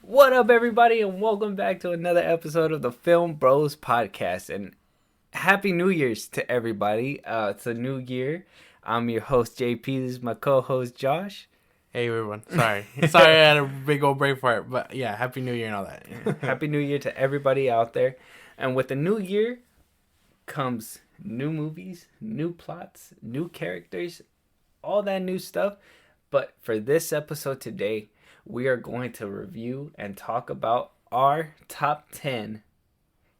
What up, everybody, and welcome back to another episode of the FilmBros podcast. And Happy New Year's to everybody. It's a new year. I'm your host, JP. This is my co-host, Josh. Hey, everyone. Sorry I had a big old break for it. But yeah, Happy New Year and all that. Happy New Year to everybody out there. And with the new year comes new movies, new plots, new characters, all that new stuff. But for this episode today, we are going to review and talk about our top 10,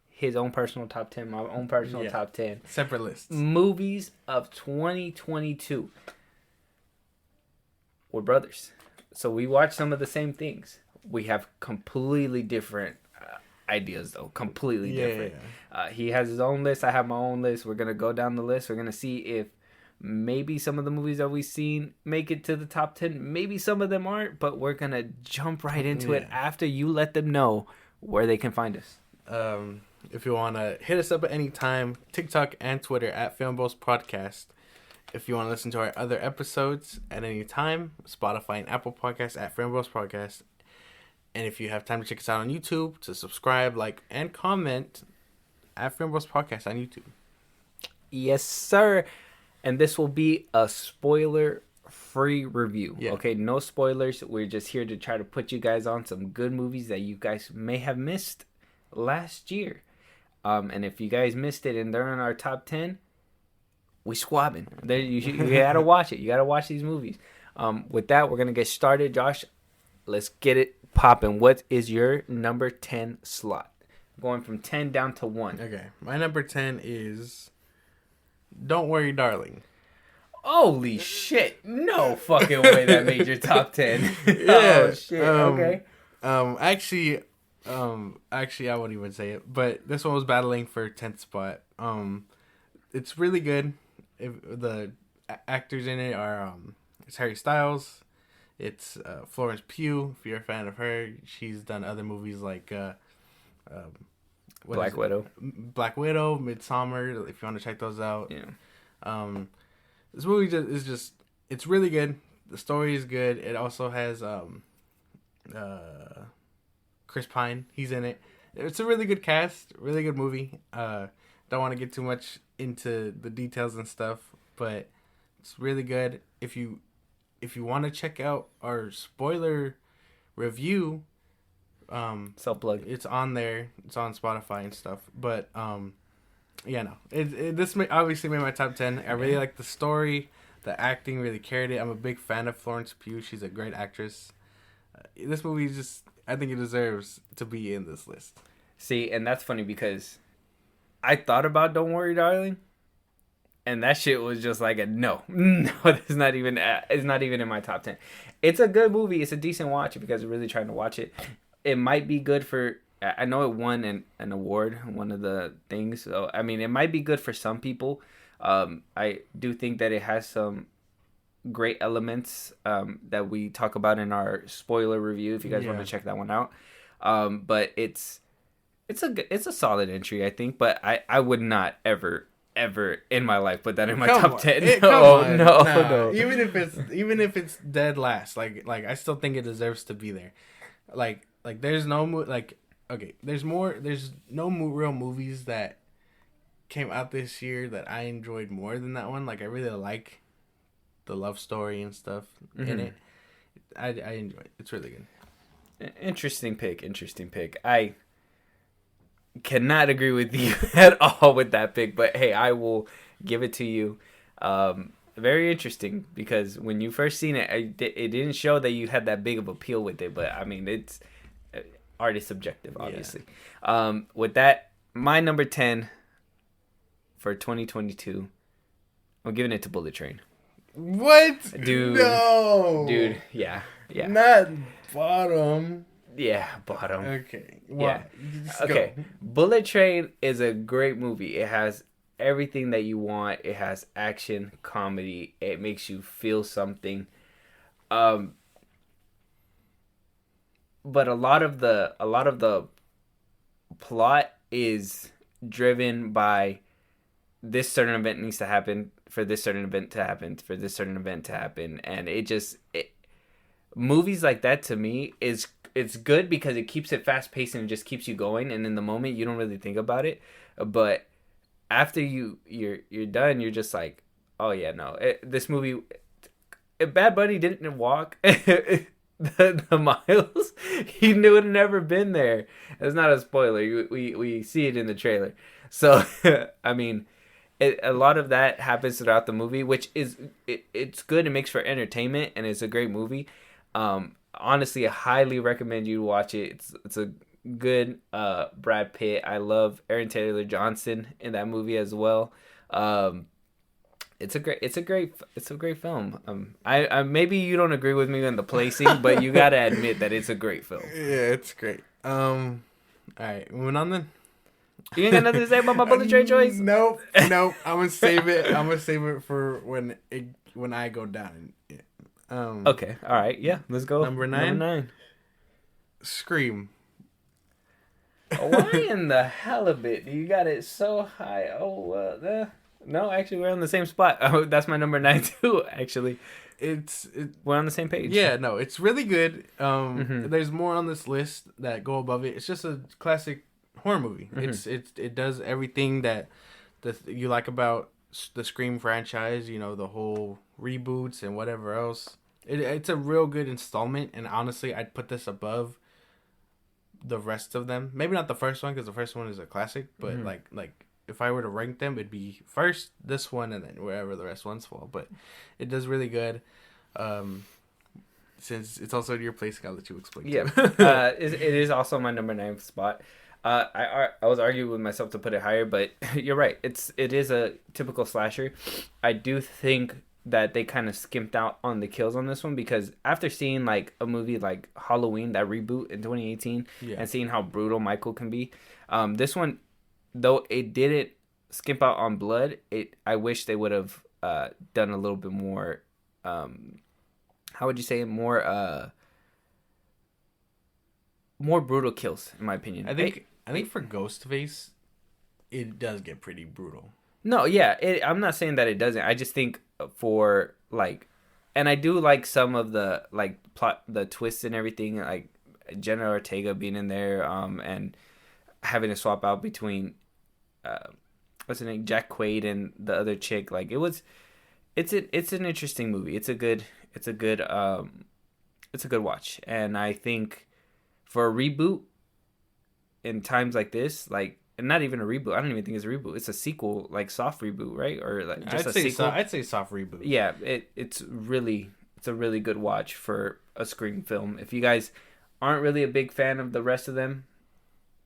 his own personal top 10, my own personal top 10. Separate lists. Movies of 2022. We're brothers. So we watch some of the same things. We have completely different ideas, though. Completely different. Yeah. He has his own list. I have my own list. We're going to go down the list. We're going to see if maybe some of the movies that we've seen make it to the top 10. Maybe some of them aren't, but we're going to jump right into it after you let them know where they can find us. If you want to hit us up at any time, TikTok and Twitter at FilmBros Podcast. If you want to listen to our other episodes at any time, Spotify and Apple Podcasts at FilmBros Podcast. And if you have time to check us out on YouTube, to subscribe, like, and comment at FilmBros Podcast on YouTube. Yes, sir. And this will be a spoiler-free review. Yeah. Okay, no spoilers. We're just here to try to put you guys on some good movies that you guys may have missed last year. And if you guys missed it and they're in our top 10, we squabbing. You gotta watch it. You gotta watch these movies. With that, we're gonna get started. Josh, let's get it popping. What is your number 10 slot? Going from 10 down to 1. Okay, my number 10 is Don't Worry, Darling. Holy shit. No fucking way that made your top 10. Yeah. Oh, shit. Okay. Actually, I wouldn't even say it, but this one was battling for 10th spot. It's really good. The actors in it are, it's Harry Styles. It's Florence Pugh, if you're a fan of her. She's done other movies like Black Widow, Midsommar, if you want to check those out. Yeah. This movie it's really good. The story is good. It also has Chris Pine. He's in it. It's a really good cast, really good movie. Don't want to get too much into the details and stuff, but it's really good. If you want to check out our spoiler review, self-plug, it's on there. It's on Spotify and stuff. But this obviously made my top 10. I really like the story, the acting, really carried it. I'm a big fan of Florence Pugh. She's a great actress. This movie I think it deserves to be in this list. See, and that's funny because I thought about Don't Worry, Darling, and that shit was just like no, it's not even in my top 10. It's a good movie. It's a decent watch if you guys are really trying to watch it. It might be good for, I know it won an award, one of the things. So, I mean, it might be good for some people. I do think that it has some great elements that we talk about in our spoiler review if you guys want to check that one out. But it's a solid entry, I think. But I would not ever in my life put that in my top 10. No. Even if it's dead last, like I still think it deserves to be there. Like there's no there's no real movies that came out this year that I enjoyed more than that one. Like I really like the love story and stuff in it. I enjoy it. It's really good. Interesting pick. I cannot agree with you at all with that pick, but hey, I will give it to you. Very interesting because when you first seen it, it didn't show that you had that big of appeal with it, but I mean, it's art is subjective, obviously. Yeah. With that, my number 10 for 2022, I'm giving it to Bullet Train. What? Dude. No. Dude, yeah. Not bottom. Yeah, bottom. Okay. Well, yeah. Okay. Bullet Train is a great movie. It has everything that you want. It has action, comedy. It makes you feel something. But a lot of the plot is driven by this certain event needs to happen for this certain event to happen for this certain event to happen, and movies like that to me is it's good because it keeps it fast paced and it just keeps you going. And in the moment, you don't really think about it, but after you're done, you're just like, oh yeah, no, this movie. If Bad Bunny didn't walk the miles, he would have never been there. It's not a spoiler. We see it in the trailer. So I mean, a lot of that happens throughout the movie, which is it's good. It makes for entertainment, and it's a great movie. Honestly, I highly recommend you watch it. It's a good Brad Pitt. I love Aaron Taylor Johnson in that movie as well. It's a great film. I maybe you don't agree with me on the placing, but you gotta admit that it's a great film. Yeah, it's great. All right, moving on then. You ain't got nothing to say about my bullet train choice? Nope. I'm gonna save it. I'm gonna save it for when I go down. Okay. All right. Yeah. Let's go. Number 9. Scream. Why in the hell of it? You got it so high. No, actually, we're on the same spot. Oh, that's my number 9 too. Actually, we're on the same page. Yeah, no, it's really good. There's more on this list that go above it. It's just a classic horror movie. It does everything that you like about the Scream franchise. You know, the whole reboots and whatever else. It's a real good installment, and honestly, I'd put this above the rest of them. Maybe not the first one because the first one is a classic, but like if I were to rank them, it'd be first this one and then wherever the rest ones fall. But it does really good. Since it's also your place, I'll let you explain. Yeah, it is also my number 9 spot. I was arguing with myself to put it higher, but you're right. It is a typical slasher. I do think that they kind of skimped out on the kills on this one because after seeing like a movie like Halloween, that reboot in 2018, and seeing how brutal Michael can be, this one, though it didn't skimp out on blood, I wish they would have done a little bit more. How would you say it? More brutal kills, in my opinion. I think for Ghostface, it does get pretty brutal. No, yeah, I'm not saying that it doesn't. I just think for like, and I do like some of the like plot, the twists and everything, like Jenna Ortega being in there, and having to swap out between, what's her name, Jack Quaid and the other chick. Like it's an interesting movie. It's a good watch, and I think for a reboot in times like this, like. And not even a reboot. I don't even think it's a reboot. It's a sequel, like soft reboot, right? Or like just a sequel. I'd say soft reboot. Yeah, it's a really good watch for a Scream film. If you guys aren't really a big fan of the rest of them,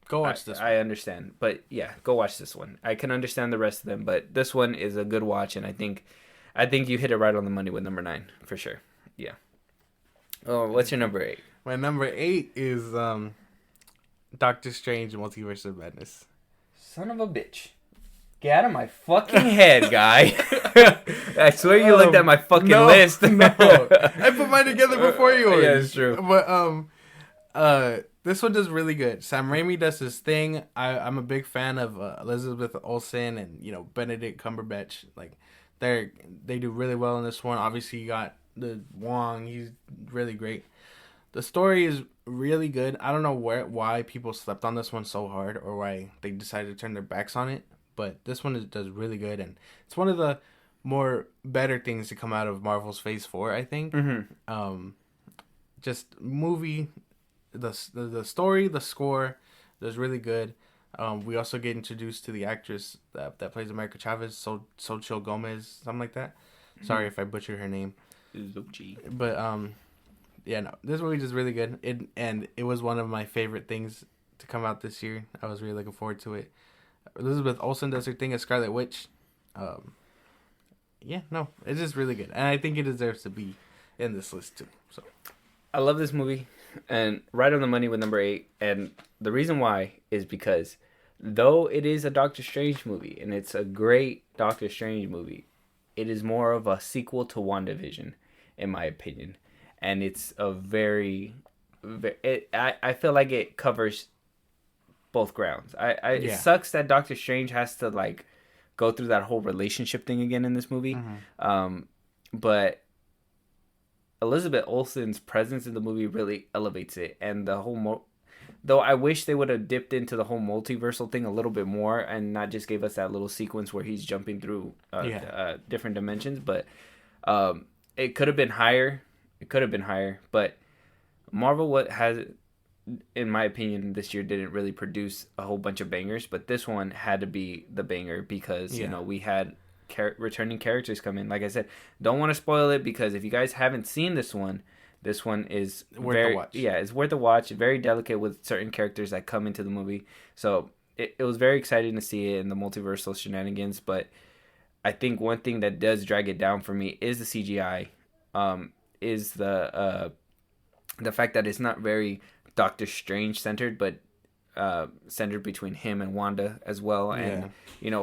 go watch this one. I understand, but yeah, go watch this one. I can understand the rest of them, but this one is a good watch, and I think you hit it right on the money with number 9 for sure. Yeah. Oh, what's your number 8? My number 8 is Doctor Strange: Multiverse of Madness. Son of a bitch. Get out of my fucking head, guy. I swear you looked at my fucking list. No. I put mine together before yours. Yeah, it's true. But this one does really good. Sam Raimi does his thing. I'm a big fan of Elizabeth Olsen and Benedict Cumberbatch. Like they do really well in this one. Obviously you got the Wong. He's really great. The story is really good. I don't know why people slept on this one so hard or why they decided to turn their backs on it. But this one does really good. And it's one of the more better things to come out of Marvel's Phase 4, I think. Just movie, the story, the score is really good. We also get introduced to the actress that plays America Chavez, Xochitl Gomez, something like that. Sorry if I butchered her name. But yeah, no, this movie is really good. It was one of my favorite things to come out this year. I was really looking forward to it. Elizabeth Olsen does her thing as Scarlet Witch. Yeah, no, it's just really good, and I think it deserves to be in this list too. So, I love this movie, and right on the money with number 8. And the reason why is because though it is a Doctor Strange movie, and it's a great Doctor Strange movie, it is more of a sequel to WandaVision, in my opinion. And it's a I feel like it covers both grounds. It sucks that Doctor Strange has to like go through that whole relationship thing again in this movie. But Elizabeth Olsen's presence in the movie really elevates it, and the whole though I wish they would have dipped into the whole multiversal thing a little bit more and not just gave us that little sequence where he's jumping through different dimensions. But it could have been higher. It could have been higher. But Marvel, what has, in my opinion, this year didn't really produce a whole bunch of bangers. But this one had to be the banger because, we had returning characters come in. Like I said, don't want to spoil it because if you guys haven't seen this one is worth a watch. Yeah, it's worth a watch. Very delicate with certain characters that come into the movie. So it was very exciting to see it in the multiversal shenanigans. But I think one thing that does drag it down for me is the CGI. Is the fact that it's not very Doctor Strange centered, but centered between him and Wanda as well. And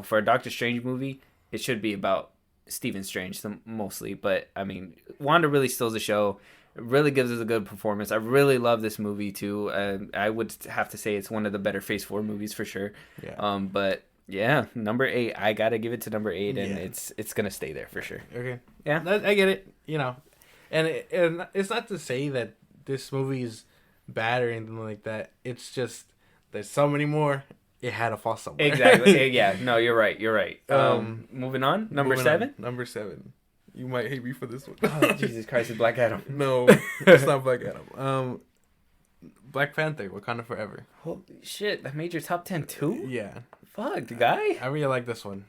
for a Doctor Strange movie, it should be about Stephen Strange mostly. But I mean, Wanda really steals the show. It really gives us a good performance. I really love this movie too. I would have to say it's one of the better Phase 4 movies for sure. Yeah. But yeah, number 8. I gotta give it to number 8, and it's gonna stay there for sure. Okay. Yeah, I get it. And it's not to say that this movie is bad or anything like that. It's just there's so many more. It had to fall somewhere. Exactly. Yeah. No, you're right. Moving on. Number 7. Number 7. You might hate me for this one. Oh, Jesus Christ, it's Black Adam. No, it's not Black Adam. Black Panther, Wakanda Forever. Holy shit, that made your top 10 too? Yeah. Fuck, the guy? I really like this one.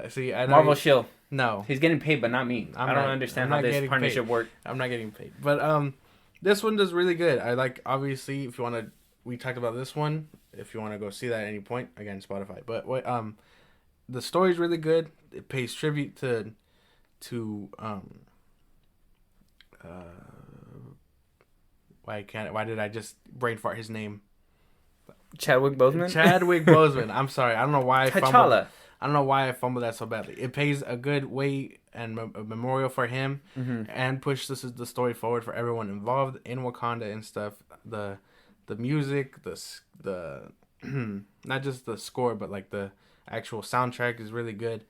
See, I know Marvel shill. No. He's getting paid, but not me. I don't understand how this partnership worked. I'm not getting paid. But this one does really good. I like, obviously, if you want to, we talked about this one. If you want to go see that at any point, again, Spotify. But the story's really good. It pays tribute to why did I just brain fart his name? Chadwick Boseman. I'm sorry. I don't know why I fumbled that so badly. It pays a good way and a memorial for him, and pushes the story forward for everyone involved in Wakanda and stuff. The music, the not just the score, but like the actual soundtrack is really good.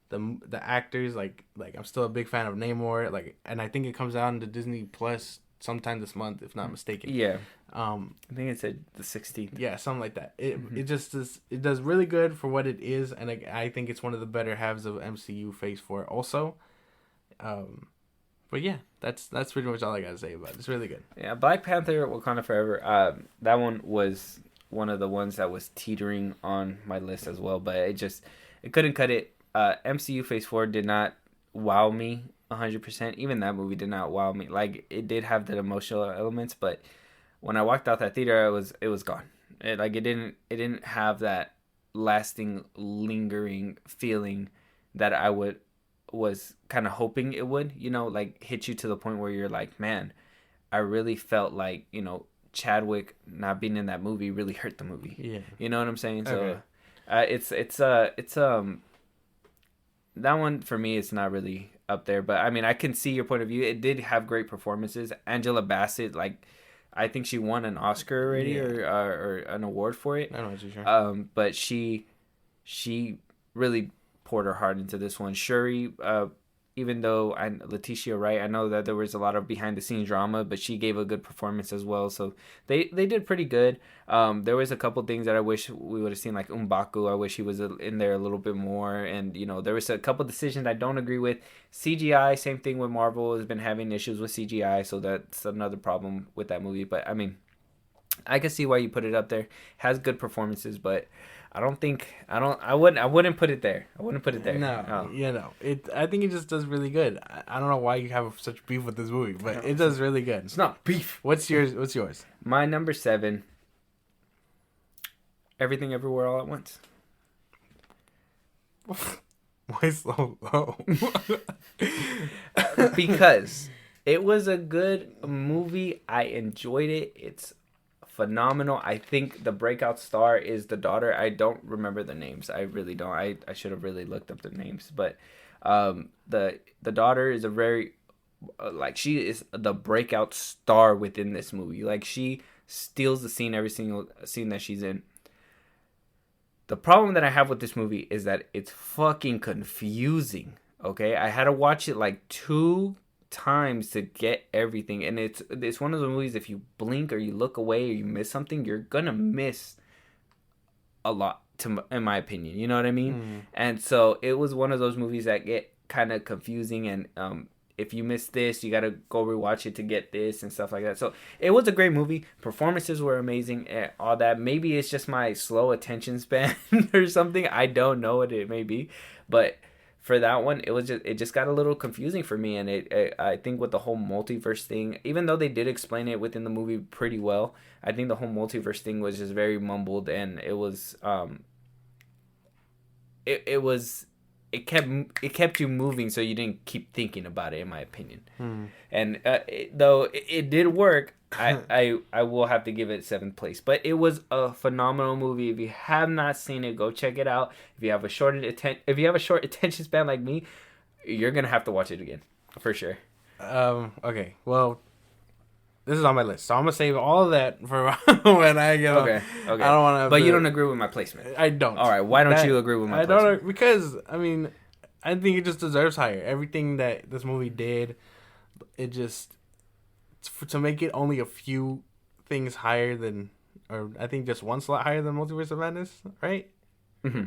The actors, like I'm still a big fan of Namor, and I think it comes out into Disney Plus sometime this month, if not mistaken. Yeah. I think it said the 16th. Yeah, something like that. It just does. It does really good for what it is, and I think it's one of the better halves of MCU Phase 4 also. But yeah, that's pretty much all I gotta say about it. It's really good. Yeah, Black Panther, Wakanda Forever. That one was one of the ones that was teetering on my list as well, but it couldn't cut it. MCU Phase 4 did not wow me 100%. Even that movie did not wow me. Like, it did have the emotional elements, but when I walked out that theater, it was gone. It didn't have that lasting, lingering feeling that I was kind of hoping it would. Like, hit you to the point where you're like, man, I really felt like Chadwick not being in that movie really hurt the movie. Yeah, you know what I'm saying. Okay. So it's that one for me is not really up there, but I mean, I can see your point of view. It did have great performances. Angela Bassett, like, I think she won an Oscar already or an award for it. I'm not too sure. But she really poured her heart into this one. Shuri, even though Letitia Wright, I know that there was a lot of behind the scenes drama, but she gave a good performance as well. So they did pretty good. There was a couple things that I wish we would have seen, like M'Baku. I wish he was in there a little bit more. And there was a couple decisions I don't agree with. CGI, same thing with Marvel, has been having issues with CGI, so that's another problem with that movie. But I mean, I can see why you put it up there. Has good performances, but I wouldn't put it there. I wouldn't put it there. No. I think it just does really good. I don't know why you have such beef with this movie, but it does really good. It's not beef. What's yours? My number 7. Everything Everywhere All at Once. Why so low? Because it was a good movie. I enjoyed it. It's phenomenal. I think the breakout star is the daughter. I don't remember the names. I really don't. I should have really looked up the names. But the daughter is a very she is the breakout star within this movie. Like, she steals the scene, every single scene that she's in. The problem that I have with this movie is that it's fucking confusing. Okay, I had to watch it like 2 times to get everything, and it's one of those movies. If you blink or you look away or you miss something, you're gonna miss a lot. In my opinion, you know what I mean. And so it was one of those movies that get kind of confusing, and if you miss this, you gotta go rewatch it to get this and stuff like that. So it was a great movie. Performances were amazing and all that. Maybe it's just my slow attention span or something. I don't know what it may be, but for that one, it just got a little confusing for me. And I think with the whole multiverse thing, even though they did explain it within the movie pretty well, I think the whole multiverse thing was just very mumbled, and it was it kept you moving, so you didn't keep thinking about it, in my opinion. And though it did work, I will have to give it 7th place. But it was a phenomenal movie. If you have not seen it, go check it out. If you have a short attention span like me, you're gonna have to watch it again for sure. Okay. Well, this is on my list, so I'm gonna save all of that for when I get. Okay. I don't want to. But you don't agree with my placement. I don't. All right. Why don't you agree with my placement? I don't, because I mean, I think it just deserves higher. Everything that this movie did, it just to make it only a few things higher than, or I think just one slot higher than Multiverse of Madness, right? Mm-hmm.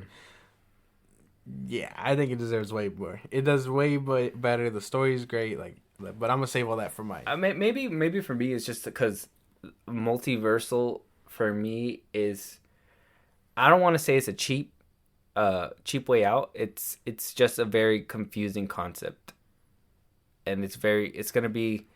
Yeah, I think it deserves way more. It does way better. The story's great, but I'm gonna save all that for my. Maybe for me it's just because multiversal for me is, I don't want to say it's a cheap way out. It's just a very confusing concept, and it's gonna be,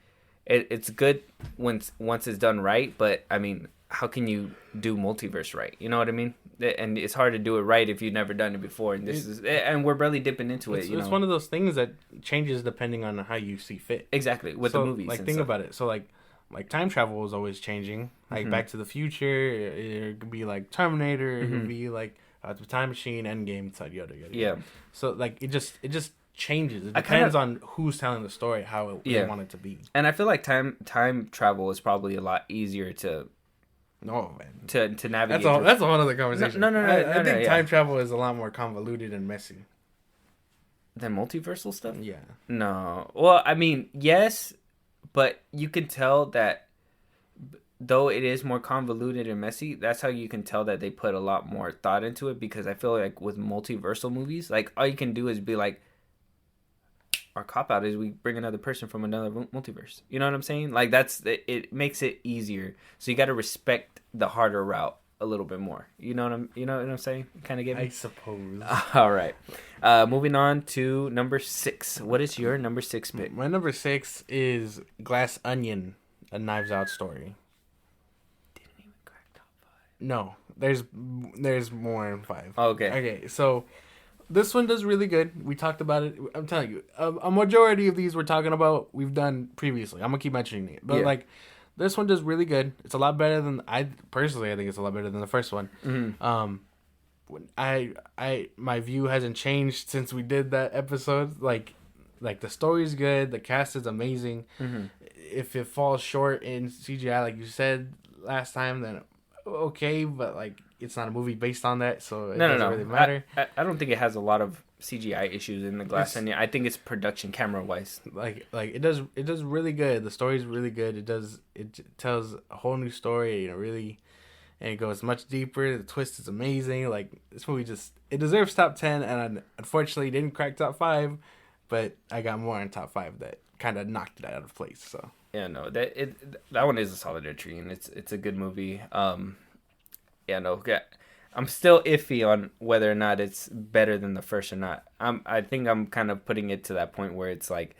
it's good once it's done right. But I mean, how can you do multiverse right? You know what I mean? And it's hard to do it right if you've never done it before. And we're barely dipping into it. It's one of those things that changes depending on how you see fit. Exactly, with the movies. Like, think about it. So like time travel is always changing. Like Back to the Future, it could be like Terminator. It could be like the Time Machine, Endgame, yada yada. Yeah. So like it just changes. It depends on who's telling the story, how they want it to be. And I feel like time travel is probably a lot easier to. No, man. To navigate. That's a whole other conversation. No. I think time travel is a lot more convoluted and messy than multiversal stuff. Yeah. No. Well, I mean, yes, but you can tell that though it is more convoluted and messy, that's how you can tell that they put a lot more thought into it. Because I feel like with multiversal movies, like all you can do is be like, our cop out is we bring another person from another multiverse. You know what I'm saying? Like it makes it easier. So you got to respect the harder route a little bit more. You know what I'm saying? Kind of get me? I suppose. All right. Moving on to number 6. What is your number 6 pick? My number 6 is Glass Onion, a Knives Out story. Didn't even crack top 5. No, there's more than 5. Okay. Okay, so this one does really good. We talked about it. I'm telling you, a majority of these we're talking about we've done previously. I'm gonna keep mentioning it, but like this one does really good. It's a lot better than I think it's a lot better than the first one. My view hasn't changed since we did that episode. Like the story's good. The cast is amazing. If it falls short in CGI, like you said last time, then okay, but like it's not a movie based on that, so it doesn't really matter. I don't think it has a lot of CGI issues in the Glass Onion. I think it's production camera wise. Like it does really good. The story's really good. It tells a whole new story, and it goes much deeper. The twist is amazing. Like this movie it deserves top 10, and unfortunately didn't crack top 5, but I got more in top 5 that kind of knocked it out of place. So yeah, no, that one is a solid entry, and it's a good movie. Yeah, no, I'm still iffy on whether or not it's better than the first or not. I think I'm kind of putting it to that point where it's like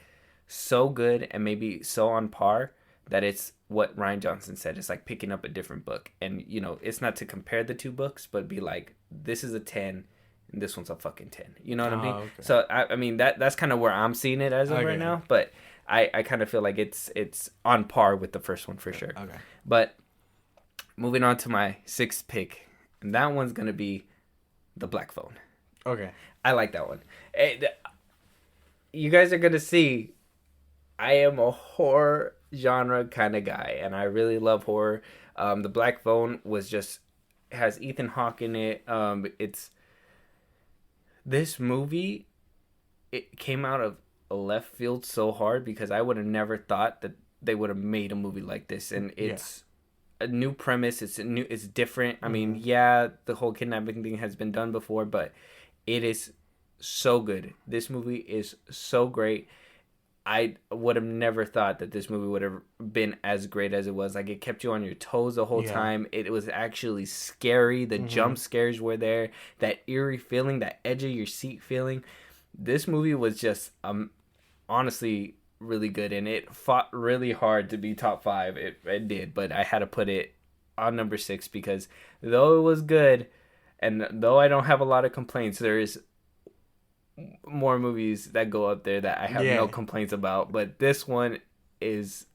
so good and maybe so on par that it's what Ryan Johnson said. It's like picking up a different book, and it's not to compare the two books, but be like, this is a 10 and this one's a fucking 10. You know what I mean? Okay. So I mean that's kind of where I'm seeing it as of right now, but I kind of feel like it's on par with the first one for sure. Okay. But moving on to my 6th pick, and that one's going to be The Black Phone. Okay. I like that one. You guys are going to see I am a horror genre kind of guy, and I really love horror. The Black Phone has Ethan Hawke in it. This movie, it came out of left field so hard because I would have never thought that they would have made a movie like this, and it's a new premise. It's different. I mean, yeah, the whole kidnapping thing has been done before, but it is so good. This movie is so great. I would have never thought that this movie would have been as great as it was. Like, it kept you on your toes the whole time. It was actually scary. The jump scares were there. That eerie feeling, that edge of your seat feeling. This movie was just honestly really good, and it fought really hard to be top 5. It did, but I had to put it on number 6 because though it was good, and though I don't have a lot of complaints, there is more movies that go up there that I have no complaints about, but this one is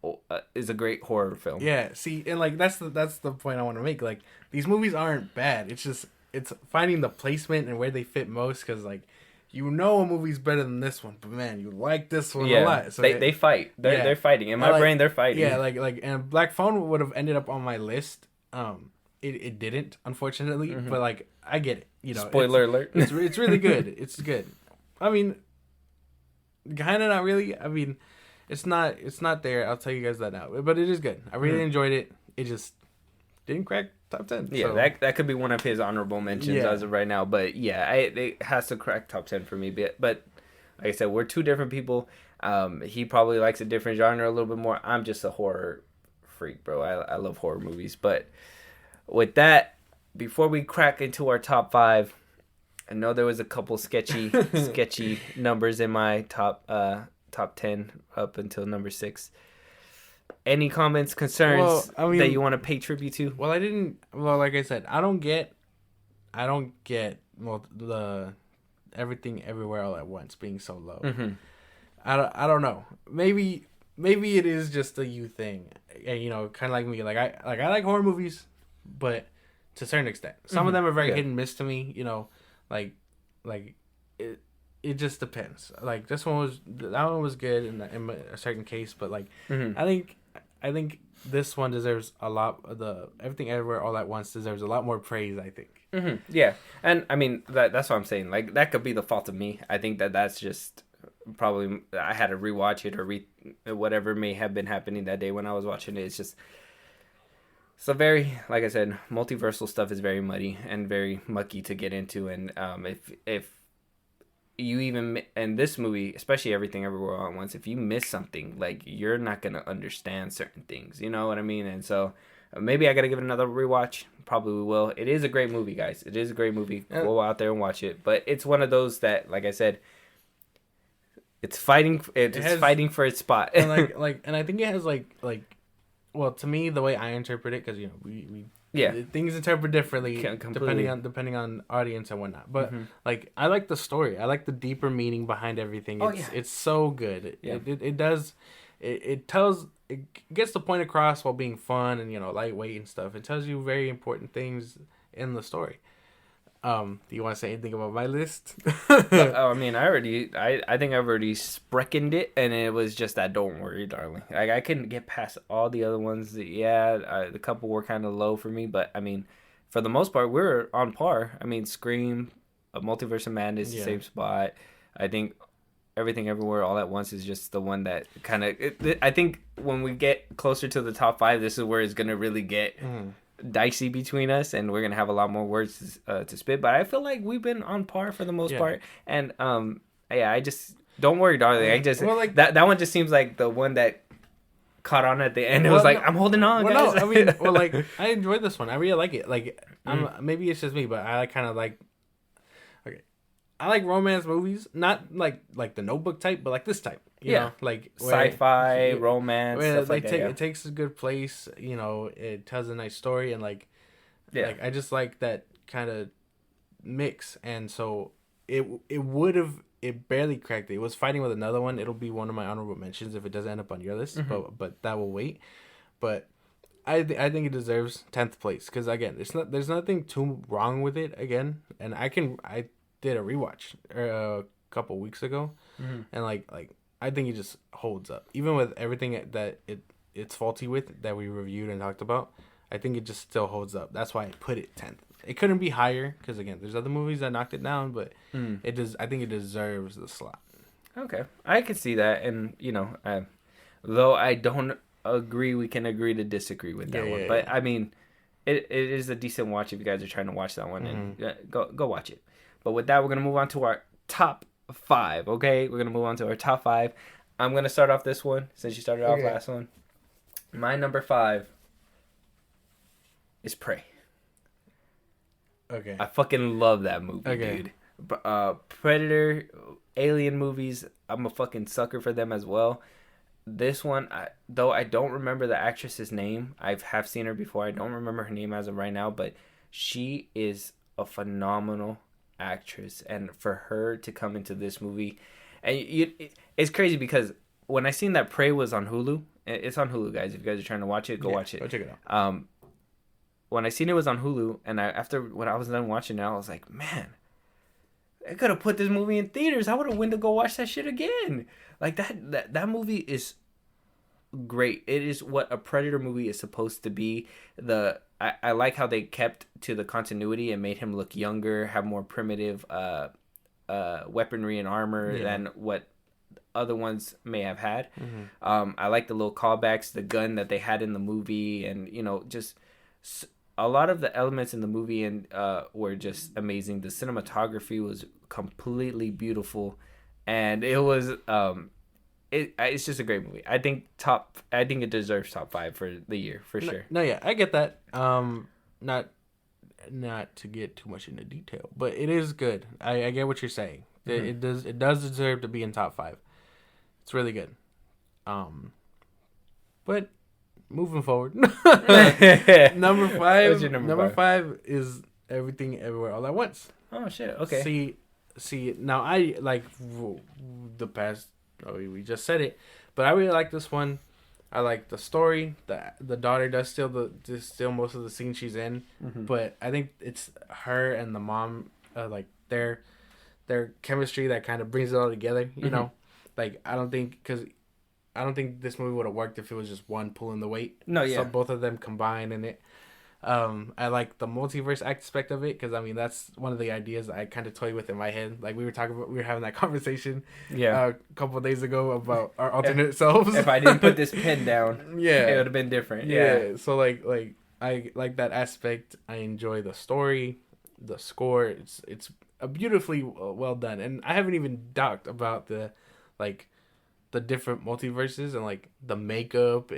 a great horror film. Yeah, see, and like that's the point I want to make. Like, these movies aren't bad. It's just it's finding the placement and where they fit most, because like, you know, a movie's better than this one, but man, you like this one a lot. So they fight. They're fighting. In my brain, they're fighting. Yeah, like and Black Phone would have ended up on my list. It didn't, unfortunately, but like, I get it. You know, spoiler alert. It's really good. It's good. I mean, kind of not really. I mean, it's not there. I'll tell you guys that now. But it is good. I really enjoyed it. It just didn't crack top 10. Yeah, so that could be one of his honorable mentions as of right now. But yeah, it has to crack top 10 for me. But like I said, we're two different people. He probably likes a different genre a little bit more. I'm just a horror freak, bro. I love horror movies. But with that, before we crack into our top 5, I know there was a couple sketchy numbers in my top 10 up until number 6. Any comments, concerns that you want to pay tribute to? Well, like I said, I don't get the Everything Everywhere All at Once being so low. I don't know. Maybe it is just a you thing. And, you know, kind of like me. I like horror movies, but to a certain extent. Some of them are very hit and miss to me. You know, like it just depends. Like, that one was good in a certain case, but like I think this one deserves a lot. Everything Everywhere All at Once deserves a lot more praise, I think. Yeah, and I mean that's what I'm saying. Like, that could be the fault of me. I think that's just probably I had to rewatch it or whatever may have been happening that day when I was watching it. It's just so very, like I said, multiversal stuff is very muddy and very mucky to get into, and if you even in this movie, especially Everything Everywhere All at Once, if you miss something, like, you're not gonna understand certain things, you know what I mean? And so maybe I gotta give it another rewatch. Probably will. It is a great movie, guys. It is a great movie. Go out there and watch it. But it's one of those that, like I said, it's fighting. It's fighting for its spot. And and I think it has well, to me, the way I interpret it, because you know we things interpret differently depending on audience and whatnot. But like, I like the story. I like the deeper meaning behind everything. It's so good. It gets the point across while being fun and, you know, lightweight and stuff. It tells you very important things in the story. Do you want to say anything about my list? I mean, I think I've already spreckened it, and it was just that Don't Worry, Darling. Like, I couldn't get past all the other ones. The couple were kind of low for me, but I mean, for the most part, we're on par. I mean, Scream, Multiverse of Madness, the same spot. I think Everything Everywhere All at Once is just the one that kind of. I think when we get closer to the top 5, this is where it's gonna really get dicey between us, and we're gonna have a lot more words to spit. But I feel like we've been on par for the most part, and I just Don't Worry, Darling. I just that one just seems like the one that caught on at the end. It was like, I'm holding on, guys. No, I mean, I enjoyed this one. I really like it. Like, maybe it's just me, but I kind of like. Okay, I like romance movies, not like the Notebook type, but like this type. You know, like sci-fi, romance, stuff like that. It takes a good place. You know, it tells a nice story, and like I just like that kind of mix. And so it barely cracked it. It was fighting with another one. It'll be one of my honorable mentions if it doesn't end up on your list, but that will wait. But I think it deserves 10th place, because again, there's nothing too wrong with it again, and I did a rewatch a couple weeks ago, and like I think it just holds up, even with everything that it's faulty with that we reviewed and talked about. I think it just still holds up. That's why I put it 10th. It couldn't be higher, because again, there's other movies that knocked it down, but I think it deserves the slot. Okay, I could see that, and though I don't agree, we can agree to disagree with that one. But Yeah. I mean, it is a decent watch if you guys are trying to watch that one, and go watch it. But with that, we're gonna move on to our top five. Okay, we're gonna move on to our top five. I'm gonna start off this one since you started off last one. My number 5 is Prey. Okay. I fucking love that movie, dude. Predator, Alien movies, I'm a fucking sucker for them as well. This one, though I don't remember the actress's name, I have seen her before. I don't remember her name as of right now, but she is a phenomenal actress, and for her to come into this movie, and it's crazy because when I seen that Prey was on Hulu, it's on Hulu, guys. If you guys are trying to watch it, go watch it. Go check it out. When I seen it was on Hulu, and when I was done watching it, I was like, man, I could have put this movie in theaters. I would have went to go watch that shit again. Like that movie is great. It is what a Predator movie is supposed to be. I like how they kept to the continuity and made him look younger, have more primitive weaponry and armor than what other ones may have had. I like the little callbacks, the gun that they had in the movie, and just a lot of the elements in the movie and were just amazing. The cinematography was completely beautiful, and it was it's just a great movie. I think it deserves top 5 for the year for sure. No, yeah, I get that. Not to get too much into detail, but it is good. I get what you're saying. It does deserve to be in top 5. It's really good. But moving forward, number 5. Number 5 is Everything Everywhere All at Once. Oh shit! Okay. See. Now I like the past. Oh, we just said it, but I really like this one. I like the story. The daughter does still most of the scenes she's in, but I think it's her and the mom, like their chemistry that kind of brings it all together. You know, like I don't think this movie would have worked if it was just one pulling the weight. No, yeah. So both of them combined in it. I like the multiverse aspect of it because I mean that's one of the ideas I kind of toy with in my head. Like we were having that conversation a couple of days ago about our alternate selves. If I didn't put this pen down, it would have been different. Yeah. So like I like that aspect. I enjoy the story, the score. It's a beautifully well done, and I haven't even talked about the different multiverses and like the makeup,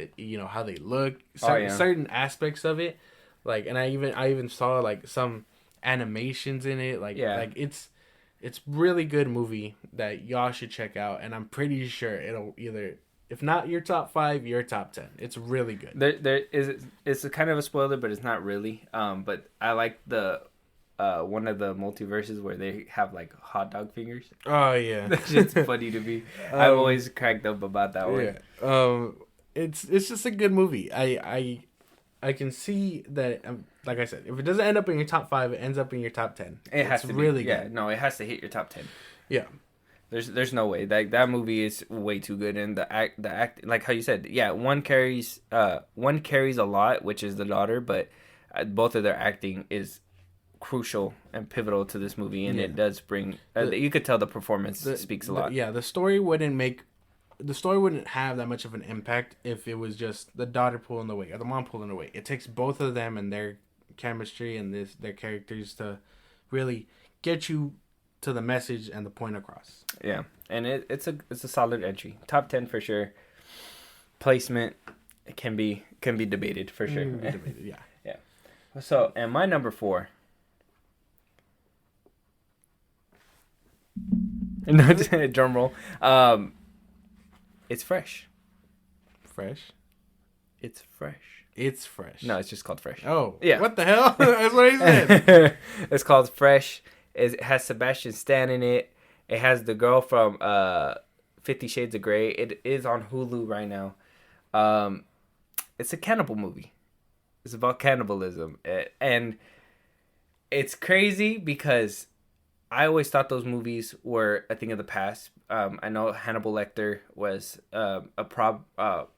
how they look, certain aspects of it. Like, and I even saw like some animations in it. Like it's really good movie that y'all should check out. And I'm pretty sure it'll either, if not your top 5, your top 10. It's really good. It's a kind of a spoiler, but it's not really. But I like the one of the multiverses where they have like hot dog fingers. Oh yeah, that's just funny to me. I've always cracked up about that one. Yeah. It's just a good movie. I can see that, like I said, if it doesn't end up in your top 5, it ends up in your top 10. It has to really be. good. Yeah, no, it has to hit your top 10. Yeah. There's no way. That movie is way too good, and the act like how you said, one carries a lot, which is the daughter, but both of their acting is crucial and pivotal to this movie, and it does bring you could tell the performance speaks a lot. The story wouldn't have that much of an impact if it was just the daughter pulling the weight or the mom pulling the weight. It takes both of them and their chemistry and their characters to really get you to the message and the point across. Yeah, and it's a solid entry, top 10 for sure. Placement can be debated for sure. Yeah. So, and my number 4. Drum roll. It's Fresh. Fresh? It's Fresh. It's Fresh. No, it's just called Fresh. Oh. Yeah. What the hell? That's what he said. It's called Fresh. It has Sebastian Stan in it. It has the girl from 50 Shades of Grey. It is on Hulu right now. It's a cannibal movie. It's about cannibalism. And it's crazy because I always thought those movies were a thing of the past. I know Hannibal Lecter was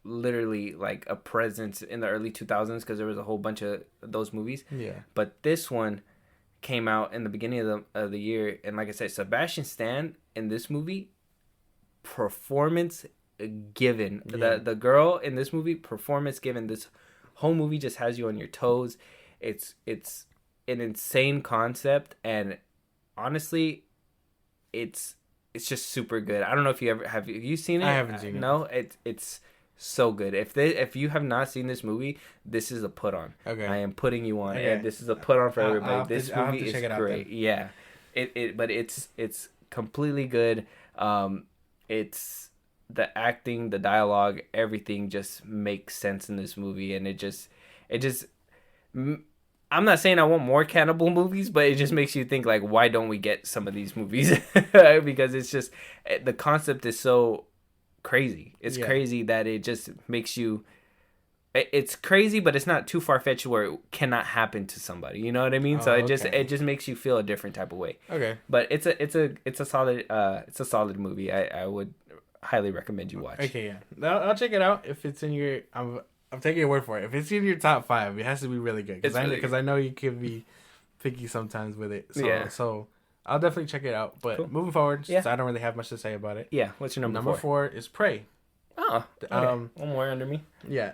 literally like a presence in the early 2000s because there was a whole bunch of those movies. Yeah. But this one came out in the beginning of the year, and like I said, Sebastian Stan in this movie performance given. Yeah. The girl in this movie, performance given. This whole movie just has you on your toes. It's an insane concept, and honestly, it's just super good. I don't know if you ever have you seen it? I haven't seen it. No, it's so good. If you have not seen this movie, this is a put on. Okay. I am putting you on. Okay. And this is a put on for everybody. I'll have to Movie check is it out great. then. Yeah. But it's completely good. It's the acting, the dialogue, everything just makes sense in this movie, and it just I'm not saying I want more cannibal movies, but it just makes you think, like, why don't we get some of these movies? Because it's just, the concept is so crazy. It's crazy that it just makes you, it's crazy, but it's not too far-fetched where it cannot happen to somebody. You know what I mean? So it just makes you feel a different type of way. Okay. But it's a solid movie. I would highly recommend you watch. Okay, yeah. I'll check it out if it's in your. I'm taking your word for it. If it's in your top 5, it has to be really good. Because I know you can be picky sometimes with it. So, so I'll definitely check it out. But moving forward, since I don't really have much to say about it. Yeah. What's your number 4? Number 4 is Prey. Oh, okay. One more under me. Yeah,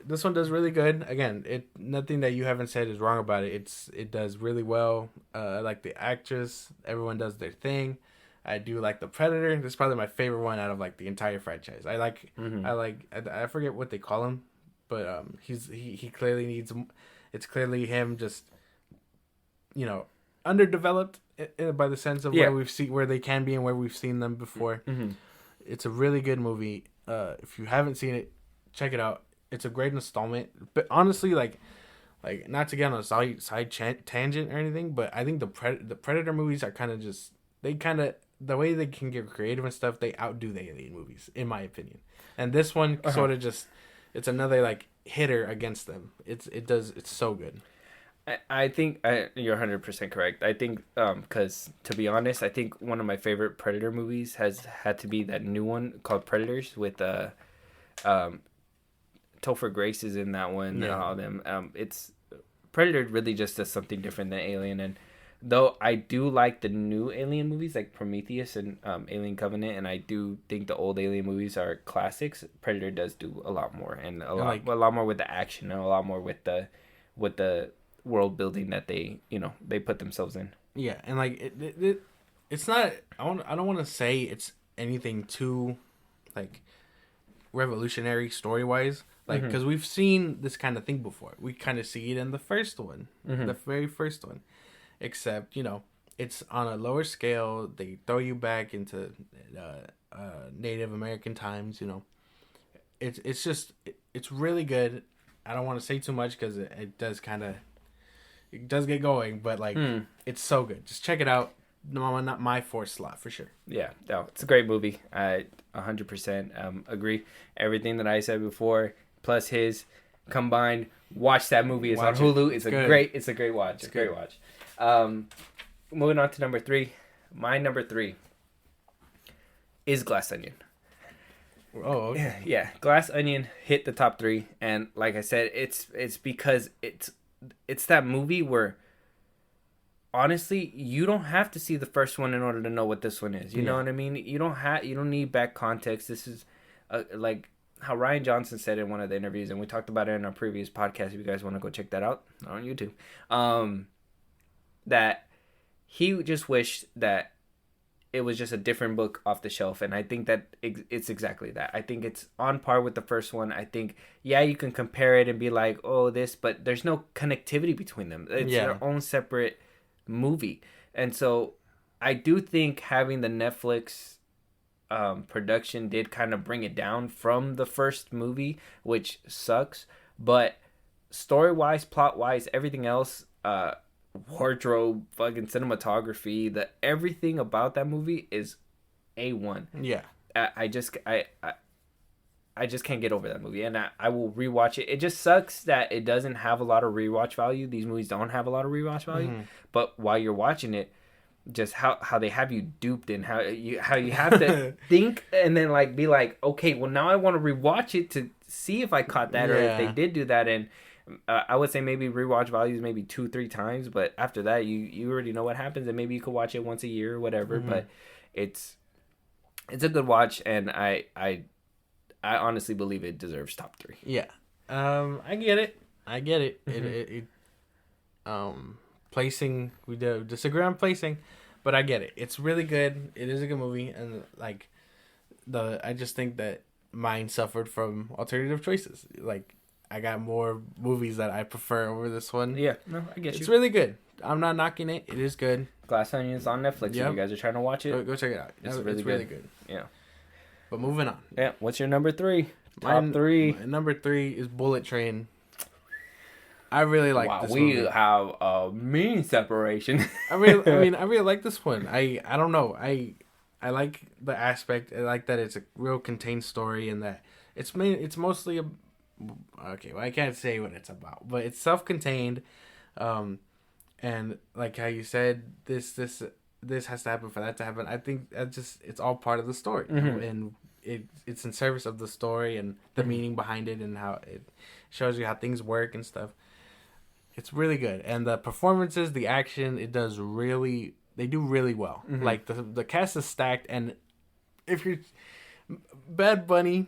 this one does really good. Again, nothing that you haven't said is wrong about it. It does really well. I like the actress. Everyone does their thing. I do like the Predator. This is probably my favorite one out of like the entire franchise. I forget what they call him, but he clearly needs. It's clearly him just, underdeveloped by the sense of where they can be and where we've seen them before. Mm-hmm. It's a really good movie. If you haven't seen it, check it out. It's a great installment. But honestly, like not to get on a side tangent or anything, but I think the Predator movies are kind of just the way they can get creative and stuff. They outdo the Alien movies, in my opinion. And this one sort of just it's another like hitter against them. It's so good. I think you're 100% correct. I think because to be honest, I think one of my favorite Predator movies has had to be that new one called Predators with Topher Grace is in that one. And all them. It's Predator really just does something different than Alien, and though I do like the new Alien movies like Prometheus and Alien Covenant, and I do think the old Alien movies are classics, Predator does do a lot more, and a lot more with the action and a lot more with the world building that they put themselves in. Yeah, and like it's not. I don't want to say it's anything too like revolutionary story wise, like because we've seen this kind of thing before. We kind of see it in the first one, the very first one, except it's on a lower scale. They throw you back into Native American times. It's really good. I don't want to say too much because it does get going, but like it's so good. Just check it out. No, not my 4th slot for sure. Yeah, no, it's a great movie. I 100% agree. Everything that I said before, plus his combined. Watch that movie. It's on Hulu. It's a great watch. It's a great watch. Moving on to number 3. My number 3 is Glass Onion. Oh, okay. Yeah. Glass Onion hit the top 3, and like I said, it's because it's that movie where honestly you don't have to see the first one in order to know what this one is. You know what I mean? You don't need back context. This is like how Ryan Johnson said in one of the interviews, and we talked about it in our previous podcast. If you guys want to go check that out on YouTube, that he just wished that it was just a different book off the shelf, and I think that it's exactly that. I think it's on par with the first one. I think, you can compare it and be like, oh, this, but there's no connectivity between them. It's their own separate movie. And so I do think having the Netflix production did kind of bring it down from the first movie, which sucks. But story-wise, plot-wise, everything else, wardrobe, fucking cinematography, everything about that movie is A1. Yeah. I just can't get over that movie, and I will rewatch it. It just sucks that it doesn't have a lot of rewatch value. These movies don't have a lot of rewatch value, but while you're watching it, just how they have you duped and how you have to think and then like be like, okay, well now I want to rewatch it to see if I caught that or if they did do that. And I would say maybe rewatch values maybe 2-3 times, but after that you already know what happens, and maybe you could watch it once a year or whatever. But it's it's a good watch, and I honestly believe it deserves top 3. Yeah. I get it. Placing, we do disagree on placing, but I get it. It's really good. It is a good movie, and like I just think that mine suffered from alternative choices. Like I got more movies that I prefer over this one. Yeah, no, I get you. It's really good. I'm not knocking it. It is good. Glass Onion's on Netflix. Yep. If you guys are trying to watch it, go check it out. It's really good. Yeah. But moving on. Yeah. What's your number 3? Top 3. My number 3 is Bullet Train. I really like this movie. We have a mean separation. I really like this one. I don't know. I like the aspect. I like that it's a real contained story and that it's mostly a. Okay, well, I can't say what it's about, but it's self-contained, and like how you said, this has to happen for that to happen. I think it's all part of the story, and it's in service of the story and the meaning behind it and how it shows you how things work and stuff. It's really good, and the performances, the action, they do really well. Like the cast is stacked, and if you're Bad Bunny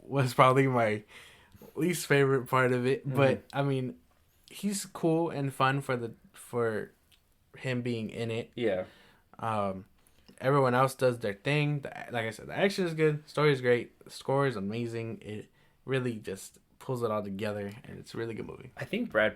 was probably my least favorite part of it, but I mean, he's cool and fun for him being in it. Yeah. Everyone else does their thing. Like I said, the action is good, story is great, the score is amazing. It really just pulls it all together, and it's a really good movie. I think I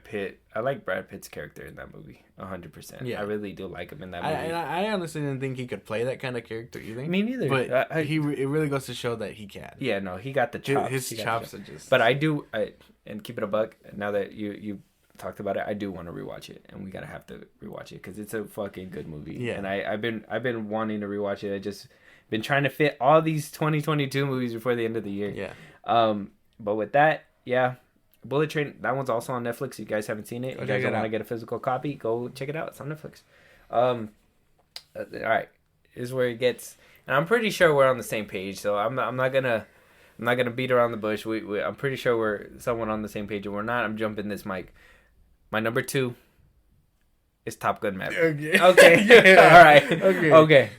like Brad Pitt's character in that movie 100%. Yeah. I really do like him in that movie. I honestly didn't think he could play that kind of character either. Me neither. But it really goes to show that he can. Yeah, no, he got the chops. His chops are just... But and keep it a buck, now that you talked about it, I do want to rewatch it, and we gotta have to rewatch it because it's a fucking good movie. Yeah. And I've been wanting to rewatch it. I just been trying to fit all these 2022 movies before the end of the year. Yeah. But with that, yeah, Bullet Train, that one's also on Netflix. If you guys haven't seen it, you guys don't want to get a physical copy, go check it out. It's on Netflix. All right, this is where it gets, and I'm pretty sure we're on the same page. So I'm not gonna beat around the bush. I'm pretty sure we're somewhat on the same page. If we're not, I'm jumping this mic. My number 2 is Top Gun Maverick. Okay. Yeah. All right. Okay.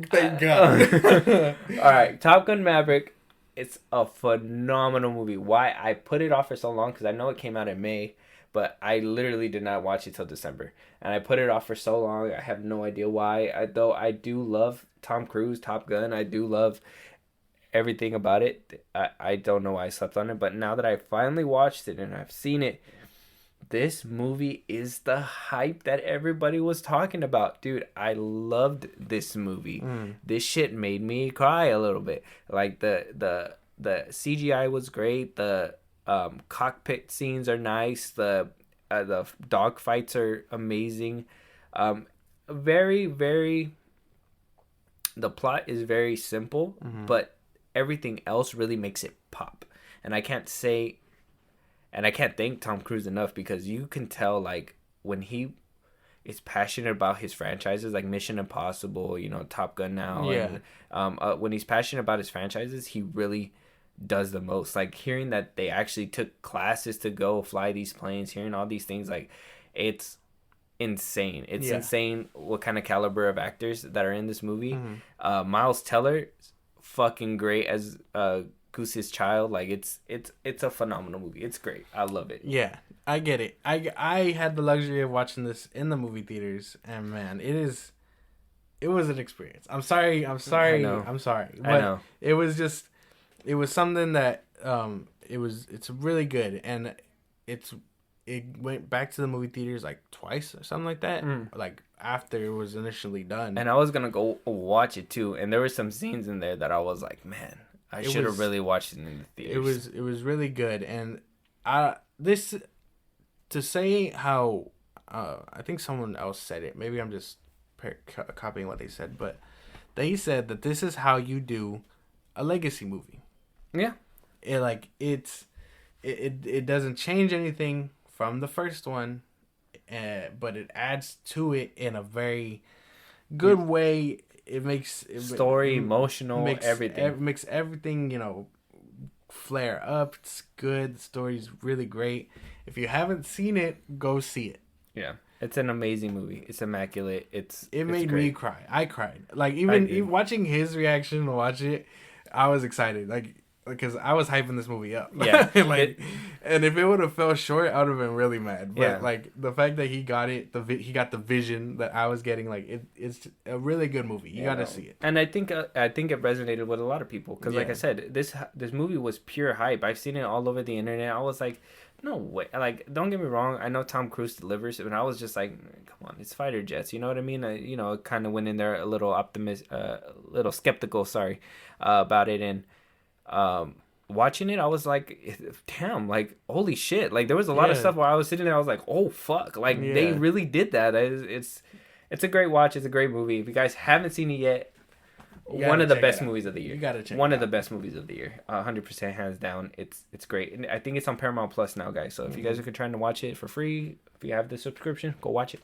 Thank God. All right. Top Gun Maverick. It's a phenomenal movie. Why I put it off for so long, because I know it came out in May, but I literally did not watch it till December. And I put it off for so long. I have no idea why. Though I do love Tom Cruise, Top Gun. I do love everything about it. I don't know why I slept on it. But now that I finally watched it and I've seen it, this movie is the hype that everybody was talking about. Dude, I loved this movie. This shit made me cry a little bit. Like the CGI was great. The cockpit scenes are nice. The dog fights are amazing. Very, very... The plot is very simple, but everything else really makes it pop. And I can't thank Tom Cruise enough, because you can tell, like, when he is passionate about his franchises, like Mission Impossible, Top Gun now. Yeah. And, when he's passionate about his franchises, he really does the most. Like, hearing that they actually took classes to go fly these planes, hearing all these things, like, it's insane. It's insane what kind of caliber of actors that are in this movie. Miles Teller, fucking great as Goose's child. Like, it's a phenomenal movie. It's great. I love it. Yeah, I get it. I had the luxury of watching this in the movie theaters, and man, it was an experience. I'm sorry. But I know. It was something that it's really good, and it went back to the movie theaters like twice or something like that. Like after it was initially done. And I was gonna go watch it too, and there were some scenes in there that I was like, man, I should have really watched it in the theaters. It was really good, and this, to say how I think someone else said it. Maybe I'm just copying what they said, but they said that this is how you do a legacy movie. Yeah, it doesn't change anything from the first one, but it adds to it in a very good way. It makes story emotional, everything. Makes everything, flare up. It's good. The story's really great. If you haven't seen it, go see it. Yeah, it's an amazing movie. It's immaculate. It it's made great. me cry. I cried. Like I even did. watching his reaction to watch it, I was excited. Like because I was hyping this movie up. Yeah, like, it. and if it would have fell short, I would have been really mad. But Yeah, like the fact that he got it, he got the vision that I was getting. Like it's a really good movie. You got to see it. and I think it resonated with a lot of people because, like I Yeah. said, this movie was pure hype. I've seen it all over the internet. I was like, no way. Like, don't get me wrong. I know Tom Cruise delivers, and I was just like, come on, it's fighter jets. You know what I mean? I kind of went in there a little little skeptical. Sorry, about it, and watching it, I was like, damn, like, holy shit. Like, there was a lot of Yeah. stuff where I was sitting there, I was like, oh, fuck. Like, they Yeah. really did that. It's a great watch. It's a great movie. If you guys haven't seen it yet, You one gotta of the check best it out. movies of the year. You gotta check One it of the out. best movies of the year. 100% hands down. It's great. And I think it's on Paramount Plus now, guys. So if you guys are trying to watch it for free, if you have the subscription, go watch it.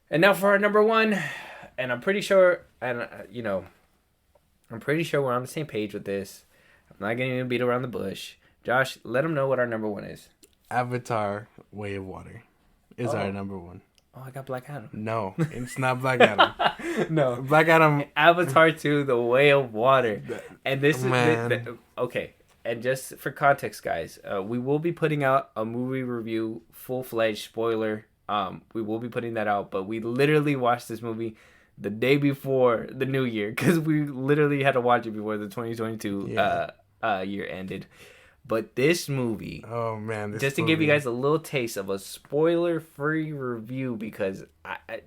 And now for our number one. And I'm pretty sure, I'm pretty sure we're on the same page with this. I'm not going to even beat around the bush. Josh, let them know what our number one is. Avatar: Way of Water is our number one. Oh, I got Black Adam. No, it's not Black Adam. No. Black Adam. Avatar 2, The Way of Water. And this Man. is... okay. And just for context, guys, we will be putting out a movie review, full-fledged spoiler. We will be putting that out. But we literally watched this movie the day before the new year. Because we literally had to watch it before the 2022 year ended. But this movie... Oh man! Just to give you guys a little taste of a spoiler-free review, because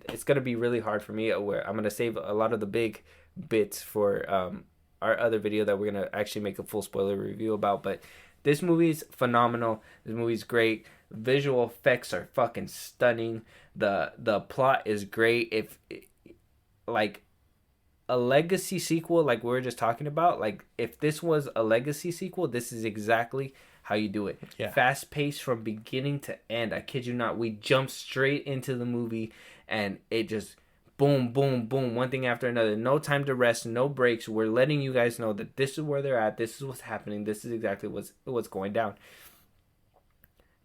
it's gonna be really hard for me. Where I'm gonna save a lot of the big bits for our other video that we're gonna actually make a full spoiler review about. But this movie's phenomenal. This movie's great. Visual effects are fucking stunning. The plot is great. If like a legacy sequel, like we were just talking about, like if this was a legacy sequel, this is exactly how you do it. Yeah. Fast paced from beginning to end. I kid you not. We jump straight into the movie and it just boom, boom, boom, one thing after another. No time to rest, no breaks. We're letting you guys know that this is where they're at. This is what's happening. This is exactly what's going down.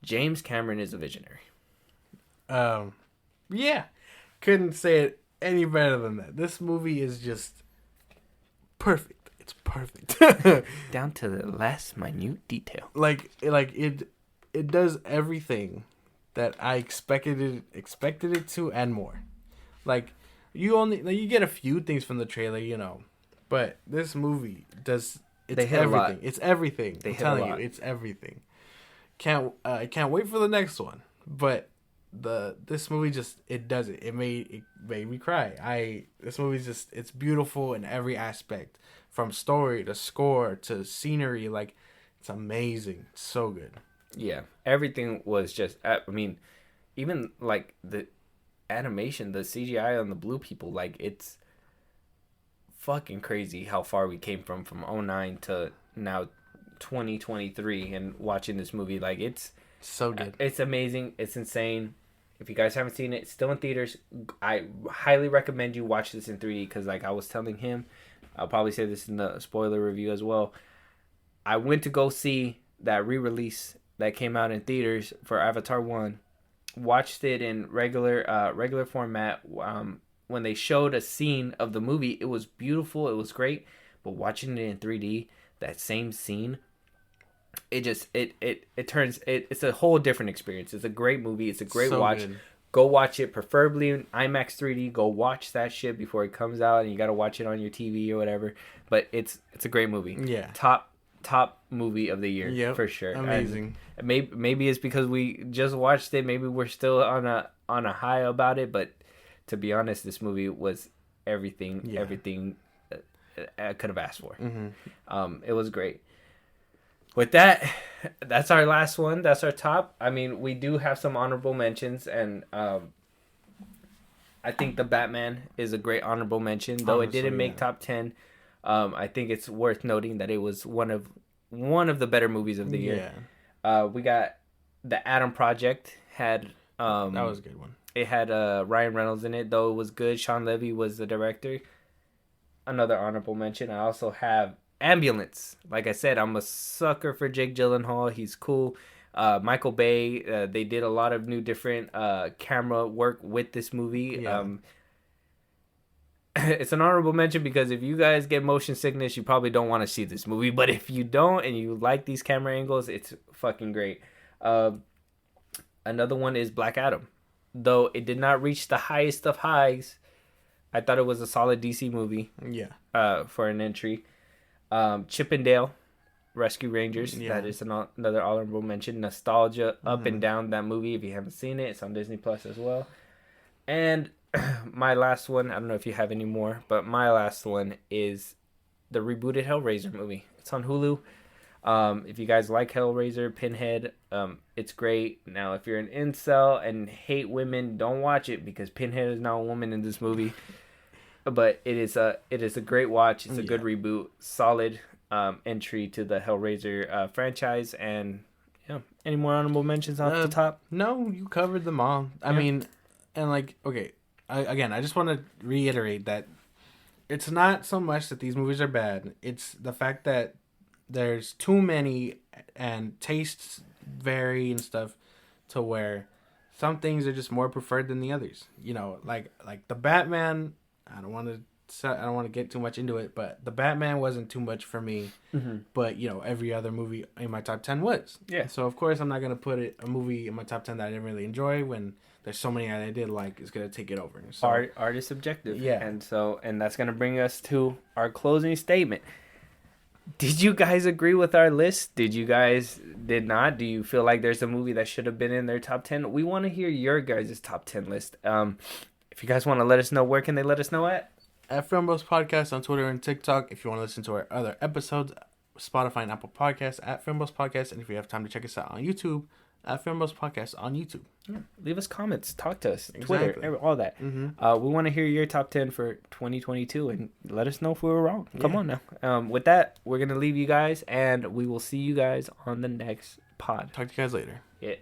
James Cameron is a visionary. Yeah, couldn't say it any better than that. This movie is just perfect. It's perfect. Down to the last minute detail. like it does everything that I expected it to and more. Like you get a few things from the trailer, but this movie does They hit a lot. It's everything. They I'm hit a telling you, lot. it's everything. I can't wait for the next one. But this movie just does it. It made me cry. This movie's just it's beautiful in every aspect, from story to score to scenery. Like it's amazing. It's so good. Yeah, everything was just. I mean, even like the animation, the CGI on the blue people, like it's fucking crazy how far we came from '09 to now 2023, and watching this movie, like it's So good. It's amazing. It's insane. If you guys haven't seen it, it's still in theaters. I highly recommend you watch this in 3D because, like I was telling him, I'll probably say this in the spoiler review as well. I went to go see that re-release that came out in theaters for Avatar 1. Watched it in regular format. When they showed a scene of the movie, it was beautiful. It was great. But watching it in 3D, that same scene, it just it's a whole different experience. It's a great movie. It's a great watch. Good. Go watch it, preferably in IMAX 3D. Go watch that shit before it comes out, and you got to watch it on your TV or whatever. But it's a great movie. Yeah. Top movie of the year. Yep. For sure. Amazing. And maybe it's because we just watched it. Maybe we're still on a high about it. But to be honest, this movie was everything. Yeah. Everything I could have asked for. Mm-hmm. It was great. With that, that's our last one. That's our top. I mean, we do have some honorable mentions, and I think the Batman is a great honorable mention, though it didn't make top 10. I think it's worth noting that it was one of the better movies of the year. Yeah. We got the Adam Project had That was a good one. it had Ryan Reynolds in it, though it was good. Sean Levy was the director. Another honorable mention. I also have Ambulance. Like I said, I'm a sucker for Jake Gyllenhaal. He's cool. Michael Bay, they did a lot of new different camera work with this movie. Yeah. It's an honorable mention because if you guys get motion sickness, you probably don't want to see this movie. But if you don't and you like these camera angles, it's fucking great. Another one is Black Adam. Though it did not reach the highest of highs, I thought it was a solid DC movie. Yeah. For an entry. Chip and Dale, Rescue Rangers. Yeah. That is another honorable mention. Nostalgia up and down that movie. If you haven't seen it, it's on Disney Plus as well. And my last one, I don't know if you have any more, but my last one is the rebooted Hellraiser movie. It's on Hulu. If you guys like Hellraiser, Pinhead, it's great. Now, if you're an incel and hate women, don't watch it because Pinhead is not a woman in this movie. But it is a great watch. It's a good reboot, solid entry to the Hellraiser franchise. And yeah, any more honorable mentions off the top? No, you covered them all. I mean, and like, okay, I just want to reiterate that it's not so much that these movies are bad. It's the fact that there's too many and tastes vary and stuff to where some things are just more preferred than the others. You know, like the Batman. I don't want to get too much into it, but the Batman wasn't too much for me. Mm-hmm. But you know, every other movie in my top 10 was. Yeah. So of course I'm not gonna put a movie in my top 10 that I didn't really enjoy when there's so many that I did like. It's gonna take it over. So, art is subjective. Yeah. And that's gonna bring us to our closing statement. Did you guys agree with our list? Did not? Do you feel like there's a movie that should have been in their top 10? We want to hear your guys' top 10 list. If you guys want to let us know, where can they let us know at? At FilmBros Podcast on Twitter and TikTok. If you want to listen to our other episodes, Spotify and Apple Podcasts at FilmBros Podcast. And if you have time to check us out on YouTube, at FilmBros Podcast on YouTube. Yeah. Leave us comments. Talk to us. Exactly. Twitter. All that. Mm-hmm. We want to hear your top 10 for 2022 and let us know if we were wrong. Come on now. With that, we're going to leave you guys and we will see you guys on the next pod. Talk to you guys later. Yeah.